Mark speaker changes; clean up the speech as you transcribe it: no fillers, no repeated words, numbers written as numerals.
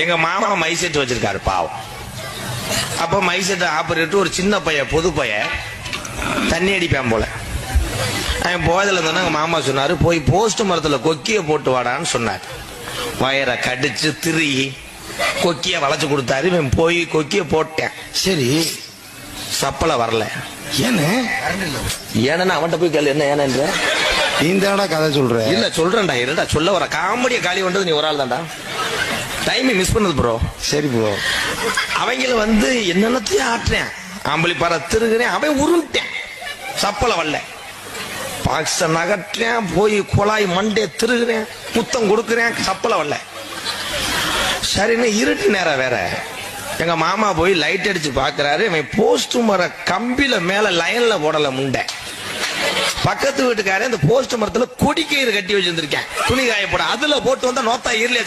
Speaker 1: எங்க மாமா மைசெட் வச்சிருக்காரு பாவம். அப்ப மைசெட் ஆபரேட்டர் ஒரு சின்ன பையன், பொது பையன், தண்ணி அடிப்பான் போல. அவன் போயதுல இருந்தா எங்க மாமா சொன்னாரு, போய் போஸ்ட் மரத்துல கொக்கிய போட்டு வாடான்னு சொன்னார். வயரை கடிச்சு திருகி கொக்கிய வளைச்சு கொடுத்தாரு. இவன் போய் கொக்கிய போட்டேன்.
Speaker 2: சரி,
Speaker 1: சப்பலை வரல.
Speaker 2: ஏன்னு
Speaker 1: ஏன்னா அவன்கிட்ட போய் கேளு, என்ன ஏனன்ற
Speaker 2: இந்த கதை சொல்ற?
Speaker 1: இல்ல சொல்றேன்டா, இருடா சொல்ல வர. காமெடிய காலி பண்றது நீ ஒரு ஆள் தான்டா. டைம் மிஸ் பண்ணது ப்ரோ.
Speaker 2: சரி ப்ரோ.
Speaker 1: அவங்கள வந்து என்னென்னத்தையும் ஆட்டுறேன், ஆம்பளி பார திருகிறேன், அவன் உருண்டேன், சப்பலை வரல. பாக்ஸ நகற்றேன், போய் குழாய் மண்டே திருகிறேன், முத்தம் கொடுக்குறேன், சப்பலை வரல. சரின்னு இருட்டு நேரம் வேற. எங்க மாமா போய் லைட் அடிச்சு பாக்குறாரு. இவன் போஸ்ட் மர கம்பில மேல லைன்ல போடல முண்டை. பக்கத்து வீட்டுக்காரன் இந்த போஸ்ட் மரத்துல கொடிக்கயிறு கட்டி வச்சிருந்திருக்கேன், துணி காயப்பட. அதுல போட்டு வந்தா நோத்தா ஈரலியா